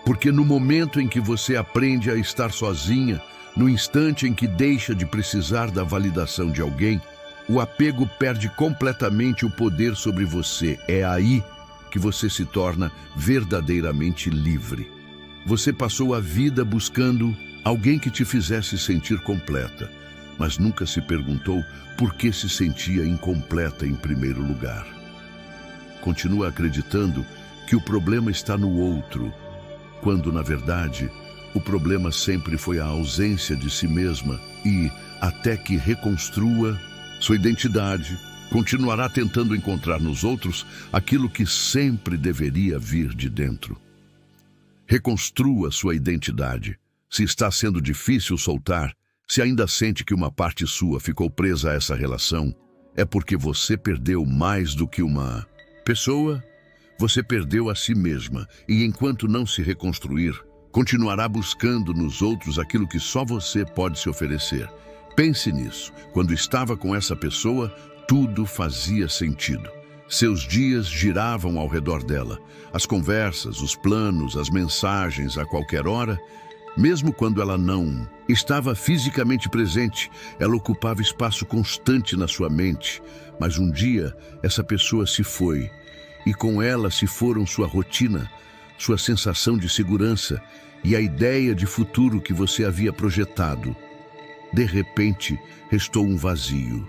Porque no momento em que você aprende a estar sozinha, no instante em que deixa de precisar da validação de alguém, o apego perde completamente o poder sobre você. É aí que você se torna verdadeiramente livre. Você passou a vida buscando alguém que te fizesse sentir completa, mas nunca se perguntou por que se sentia incompleta em primeiro lugar. Continua acreditando que o problema está no outro, quando, na verdade, o problema sempre foi a ausência de si mesma e, até que reconstrua sua identidade, continuará tentando encontrar nos outros aquilo que sempre deveria vir de dentro. Reconstrua sua identidade. Se está sendo difícil soltar, se ainda sente que uma parte sua ficou presa a essa relação, é porque você perdeu mais do que uma pessoa. Você perdeu a si mesma e, enquanto não se reconstruir, continuará buscando nos outros aquilo que só você pode se oferecer. Pense nisso. Quando estava com essa pessoa, tudo fazia sentido. Seus dias giravam ao redor dela. As conversas, os planos, as mensagens a qualquer hora. Mesmo quando ela não estava fisicamente presente, ela ocupava espaço constante na sua mente. Mas um dia, essa pessoa se foi. E com ela se foram sua rotina, sua sensação de segurança e a ideia de futuro que você havia projetado. De repente, restou um vazio.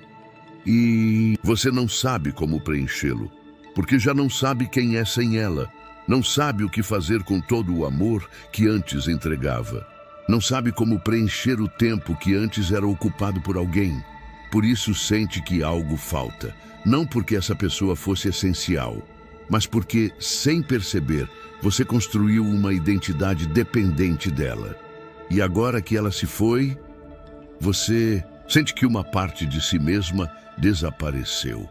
E você não sabe como preenchê-lo, porque já não sabe quem é sem ela. Não sabe o que fazer com todo o amor que antes entregava. Não sabe como preencher o tempo que antes era ocupado por alguém. Por isso sente que algo falta. Não porque essa pessoa fosse essencial, mas porque, sem perceber, você construiu uma identidade dependente dela. E agora que ela se foi, você sente que uma parte de si mesma desapareceu.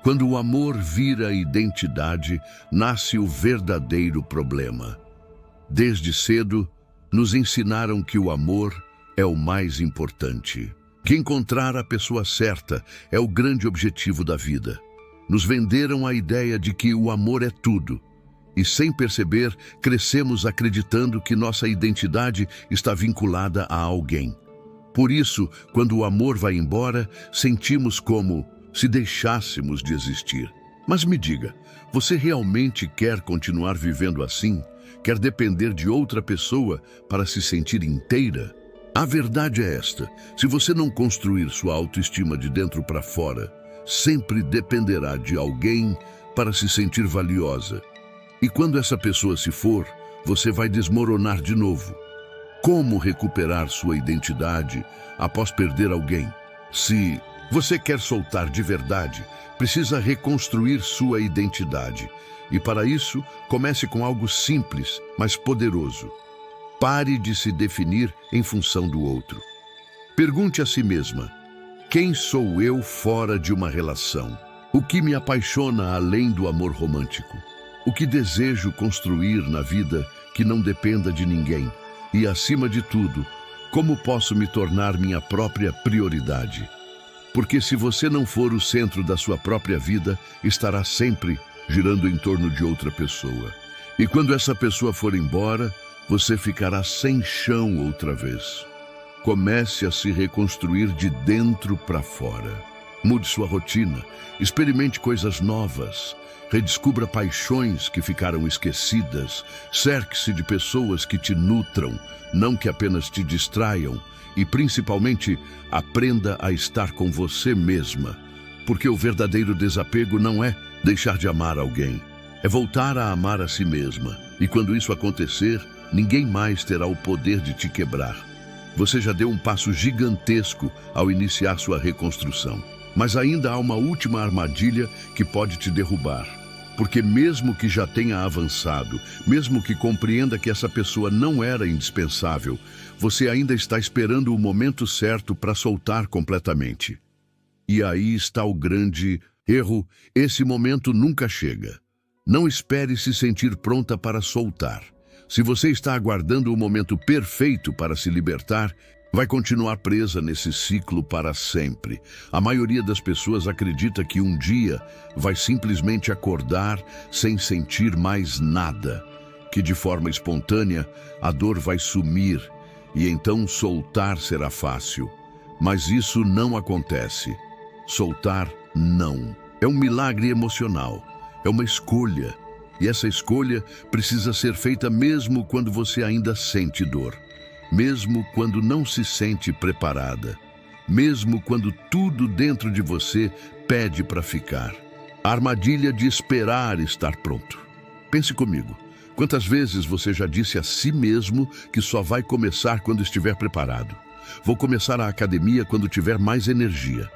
Quando o amor vira identidade, nasce o verdadeiro problema. Desde cedo, nos ensinaram que o amor é o mais importante. Que encontrar a pessoa certa é o grande objetivo da vida. Nos venderam a ideia de que o amor é tudo. E sem perceber, crescemos acreditando que nossa identidade está vinculada a alguém. Por isso, quando o amor vai embora, sentimos como se deixássemos de existir. Mas me diga, você realmente quer continuar vivendo assim? Quer depender de outra pessoa para se sentir inteira? A verdade é esta: se você não construir sua autoestima de dentro para fora, sempre dependerá de alguém para se sentir valiosa. E quando essa pessoa se for, você vai desmoronar de novo. Como recuperar sua identidade após perder alguém? Se você quer soltar de verdade, precisa reconstruir sua identidade. E para isso, comece com algo simples, mas poderoso. Pare de se definir em função do outro. Pergunte a si mesma: quem sou eu fora de uma relação? O que me apaixona além do amor romântico? O que desejo construir na vida que não dependa de ninguém? E, acima de tudo, como posso me tornar minha própria prioridade? Porque se você não for o centro da sua própria vida, estará sempre girando em torno de outra pessoa. E quando essa pessoa for embora, você ficará sem chão outra vez. Comece a se reconstruir de dentro para fora. Mude sua rotina, experimente coisas novas, redescubra paixões que ficaram esquecidas, cerque-se de pessoas que te nutram, não que apenas te distraiam, e principalmente aprenda a estar com você mesma, porque o verdadeiro desapego não é deixar de amar alguém, é voltar a amar a si mesma. E quando isso acontecer, ninguém mais terá o poder de te quebrar. Você já deu um passo gigantesco ao iniciar sua reconstrução. Mas ainda há uma última armadilha que pode te derrubar. Porque mesmo que já tenha avançado, mesmo que compreenda que essa pessoa não era indispensável, você ainda está esperando o momento certo para soltar completamente. E aí está o grande erro: esse momento nunca chega. Não espere se sentir pronta para soltar. Se você está aguardando o momento perfeito para se libertar, vai continuar presa nesse ciclo para sempre. A maioria das pessoas acredita que um dia vai simplesmente acordar sem sentir mais nada, que de forma espontânea a dor vai sumir e então soltar será fácil. Mas isso não acontece. Soltar não. É um milagre emocional, é uma escolha. E essa escolha precisa ser feita mesmo quando você ainda sente dor. Mesmo quando não se sente preparada, mesmo quando tudo dentro de você pede para ficar. A armadilha de esperar estar pronto. Pense comigo, quantas vezes você já disse a si mesmo que só vai começar quando estiver preparado? Vou começar a academia quando tiver mais energia.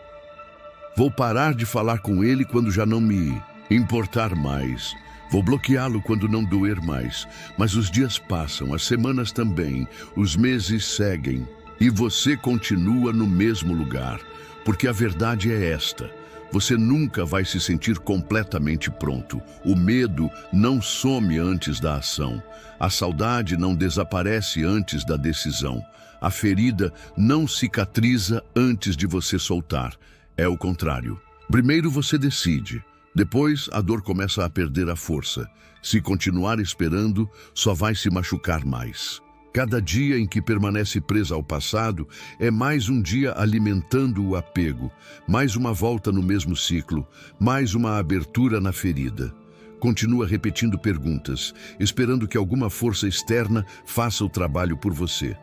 Vou parar de falar com ele quando já não me importar mais. Vou bloqueá-lo quando não doer mais. Mas os dias passam, as semanas também, os meses seguem e você continua no mesmo lugar. Porque a verdade é esta: você nunca vai se sentir completamente pronto. O medo não some antes da ação. A saudade não desaparece antes da decisão. A ferida não cicatriza antes de você soltar. É o contrário. Primeiro você decide. Depois, a dor começa a perder a força. Se continuar esperando, só vai se machucar mais. Cada dia em que permanece presa ao passado é mais um dia alimentando o apego, mais uma volta no mesmo ciclo, mais uma abertura na ferida. Continua repetindo perguntas, esperando que alguma força externa faça o trabalho por você.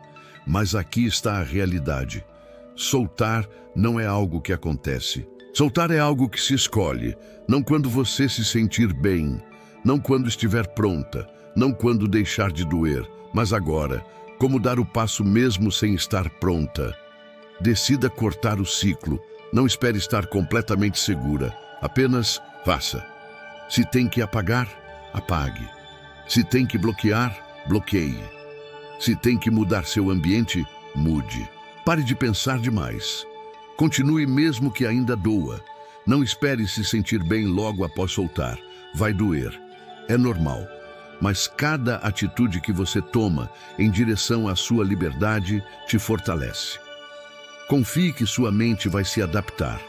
Mas aqui está a realidade. Soltar não é algo que acontece. Soltar é algo que se escolhe, não quando você se sentir bem, não quando estiver pronta, não quando deixar de doer, mas agora, como dar o passo mesmo sem estar pronta. Decida cortar o ciclo, não espere estar completamente segura, apenas faça. Se tem que apagar, apague. Se tem que bloquear, bloqueie. Se tem que mudar seu ambiente, mude. Pare de pensar demais. Continue mesmo que ainda doa. Não espere se sentir bem logo após soltar. Vai doer. É normal. Mas cada atitude que você toma em direção à sua liberdade te fortalece. Confie que sua mente vai se adaptar.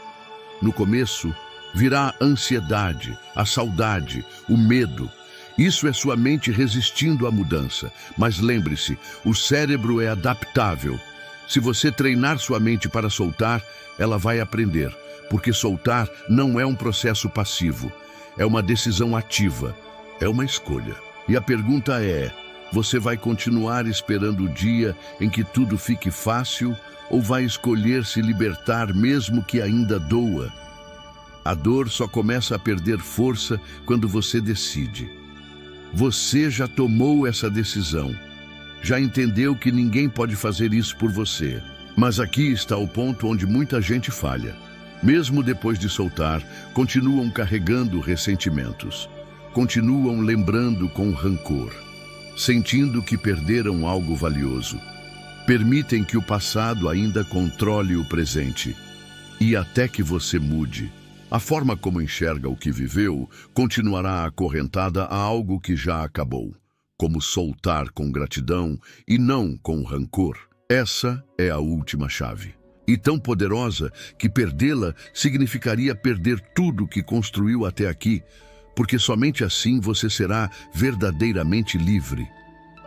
No começo, virá a ansiedade, a saudade, o medo. Isso é sua mente resistindo à mudança. Mas lembre-se, o cérebro é adaptável. Se você treinar sua mente para soltar, ela vai aprender. Porque soltar não é um processo passivo. É uma decisão ativa. É uma escolha. E a pergunta é: você vai continuar esperando o dia em que tudo fique fácil ou vai escolher se libertar mesmo que ainda doa? A dor só começa a perder força quando você decide. Você já tomou essa decisão. Já entendeu que ninguém pode fazer isso por você. Mas aqui está o ponto onde muita gente falha. Mesmo depois de soltar, continuam carregando ressentimentos. Continuam lembrando com rancor, sentindo que perderam algo valioso. Permitem que o passado ainda controle o presente. E até que você mude, a forma como enxerga o que viveu continuará acorrentada a algo que já acabou. Como soltar com gratidão e não com rancor. Essa é a última chave. E tão poderosa que perdê-la significaria perder tudo que construiu até aqui, porque somente assim você será verdadeiramente livre.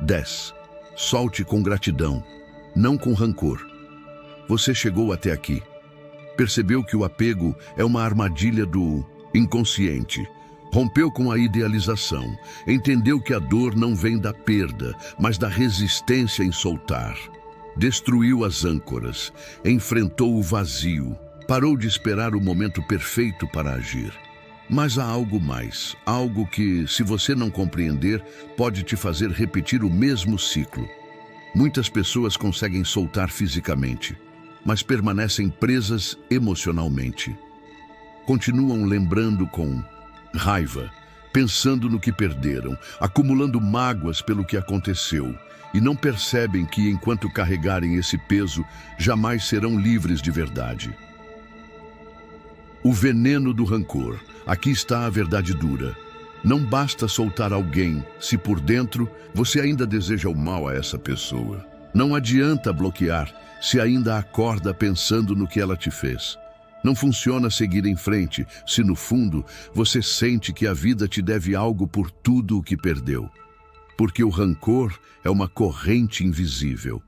10. Solte com gratidão, não com rancor. Você chegou até aqui. Percebeu que o apego é uma armadilha do inconsciente. Rompeu com a idealização. Entendeu que a dor não vem da perda, mas da resistência em soltar. Destruiu as âncoras, enfrentou o vazio, parou de esperar o momento perfeito para agir. Mas há algo mais, algo que, se você não compreender, pode te fazer repetir o mesmo ciclo. Muitas pessoas conseguem soltar fisicamente, mas permanecem presas emocionalmente. Continuam lembrando com raiva, pensando no que perderam, acumulando mágoas pelo que aconteceu, e não percebem que, enquanto carregarem esse peso, jamais serão livres de verdade. O veneno do rancor. Aqui está a verdade dura. Não basta soltar alguém se por dentro você ainda deseja o mal a essa pessoa. Não adianta bloquear se ainda acorda pensando no que ela te fez. Não funciona seguir em frente se no fundo você sente que a vida te deve algo por tudo o que perdeu. Porque o rancor é uma corrente invisível.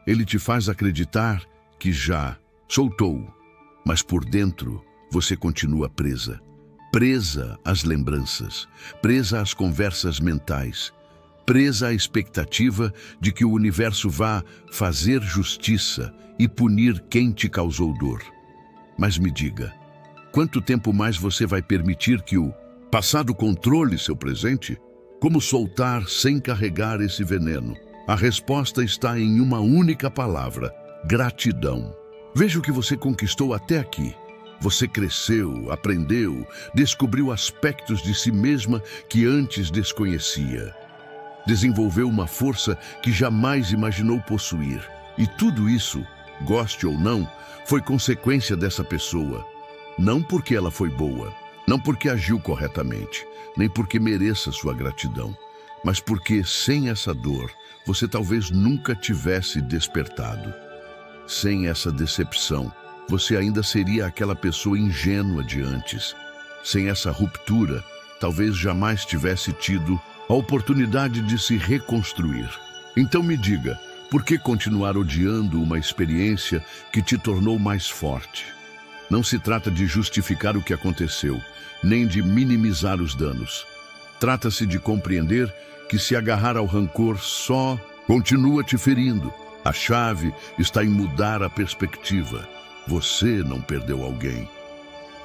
Ele te faz acreditar que já soltou, mas por dentro você continua presa. Presa às lembranças, presa às conversas mentais, presa à expectativa de que o universo vá fazer justiça e punir quem te causou dor. Mas me diga, quanto tempo mais você vai permitir que o passado controle seu presente? Como soltar sem carregar esse veneno? A resposta está em uma única palavra: gratidão. Veja o que você conquistou até aqui. Você cresceu, aprendeu, descobriu aspectos de si mesma que antes desconhecia. Desenvolveu uma força que jamais imaginou possuir. E tudo isso, goste ou não, foi consequência dessa pessoa. Não porque ela foi boa, não porque agiu corretamente, nem porque mereça sua gratidão, mas porque, sem essa dor, você talvez nunca tivesse despertado. Sem essa decepção, você ainda seria aquela pessoa ingênua de antes. Sem essa ruptura, talvez jamais tivesse tido a oportunidade de se reconstruir. Então me diga, por que continuar odiando uma experiência que te tornou mais forte? Não se trata de justificar o que aconteceu, nem de minimizar os danos. Trata-se de compreender que se agarrar ao rancor só continua te ferindo. A chave está em mudar a perspectiva. Você não perdeu alguém.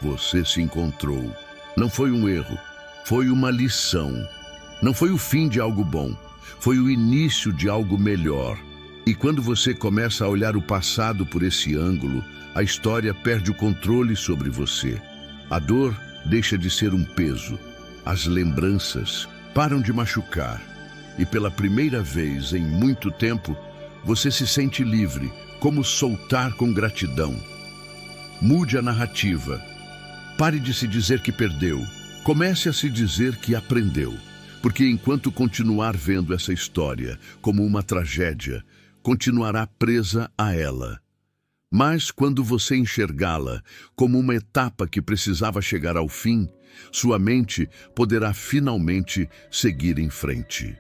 Você se encontrou. Não foi um erro, foi uma lição. Não foi o fim de algo bom, foi o início de algo melhor. E quando você começa a olhar o passado por esse ângulo, a história perde o controle sobre você. A dor deixa de ser um peso. As lembranças param de machucar. e pela primeira vez em muito tempo, você se sente livre, como soltar com gratidão. Mude a narrativa. Pare de se dizer que perdeu. Comece a se dizer que aprendeu. Porque enquanto continuar vendo essa história como uma tragédia, continuará presa a ela. Mas quando você enxergá-la como uma etapa que precisava chegar ao fim, sua mente poderá finalmente seguir em frente.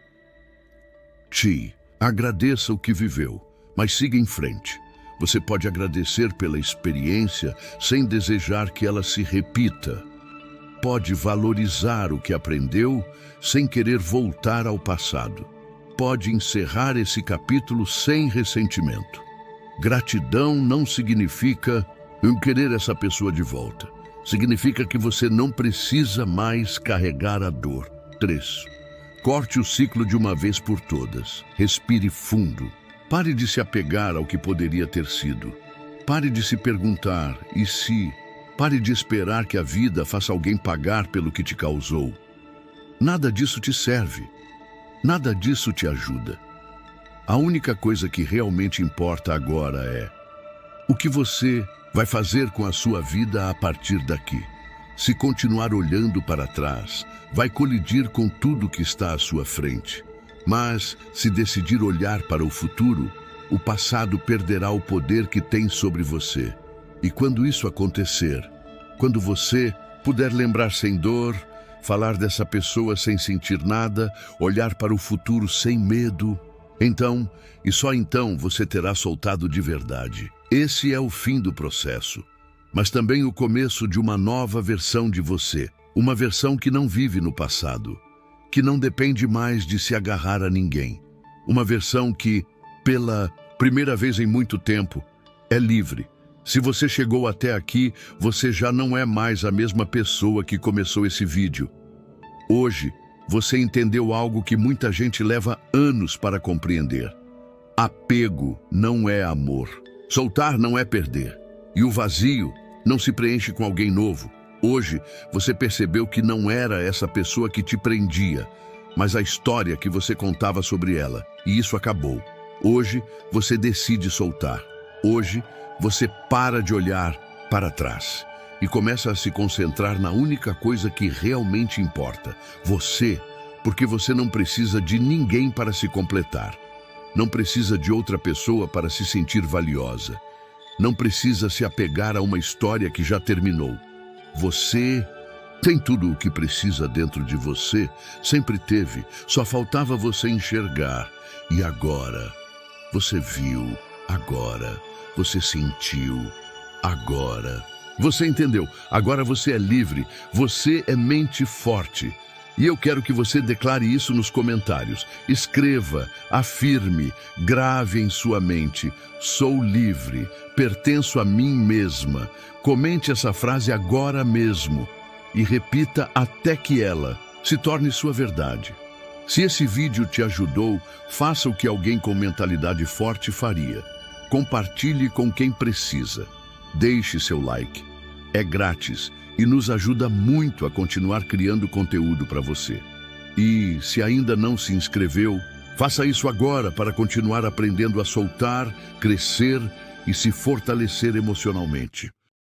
Agradeça o que viveu, mas siga em frente. Você pode agradecer pela experiência sem desejar que ela se repita. Pode valorizar o que aprendeu sem querer voltar ao passado. Pode encerrar esse capítulo sem ressentimento. Gratidão não significa eu querer essa pessoa de volta. Significa que você não precisa mais carregar a dor. 3. Corte o ciclo de uma vez por todas. Respire fundo. Pare de se apegar ao que poderia ter sido. Pare de se perguntar, e se? Pare de esperar que a vida faça alguém pagar pelo que te causou. Nada disso te serve. Nada disso te ajuda. A única coisa que realmente importa agora é o que você vai fazer com a sua vida a partir daqui. Se continuar olhando para trás, vai colidir com tudo que está à sua frente. Mas, se decidir olhar para o futuro, o passado perderá o poder que tem sobre você. E quando isso acontecer, quando você puder lembrar sem dor, falar dessa pessoa sem sentir nada, olhar para o futuro sem medo, então, e só então, você terá soltado de verdade. Esse é o fim do processo, mas também o começo de uma nova versão de você. Uma versão que não vive no passado, que não depende mais de se agarrar a ninguém. Uma versão que, pela primeira vez em muito tempo, é livre. Se você chegou até aqui, você já não é mais a mesma pessoa que começou esse vídeo. Hoje, você entendeu algo que muita gente leva anos para compreender. Apego não é amor. Soltar não é perder. E o vazio não se preenche com alguém novo. Hoje, você percebeu que não era essa pessoa que te prendia, mas a história que você contava sobre ela. E isso acabou. Hoje, você decide soltar. Hoje, você para de olhar para trás e começa a se concentrar na única coisa que realmente importa. Você, porque você não precisa de ninguém para se completar. Não precisa de outra pessoa para se sentir valiosa. Não precisa se apegar a uma história que já terminou. Você tem tudo o que precisa dentro de você, sempre teve, só faltava você enxergar. E agora, você viu, agora, você sentiu, agora. Você entendeu, agora você é livre, você é mente forte. E eu quero que você declare isso nos comentários. Escreva, afirme, grave em sua mente. Sou livre, pertenço a mim mesma. Comente essa frase agora mesmo e repita até que ela se torne sua verdade. Se esse vídeo te ajudou, faça o que alguém com mentalidade forte faria. Compartilhe com quem precisa. Deixe seu like. É grátis e nos ajuda muito a continuar criando conteúdo para você. E, se ainda não se inscreveu, faça isso agora para continuar aprendendo a soltar, crescer e se fortalecer emocionalmente.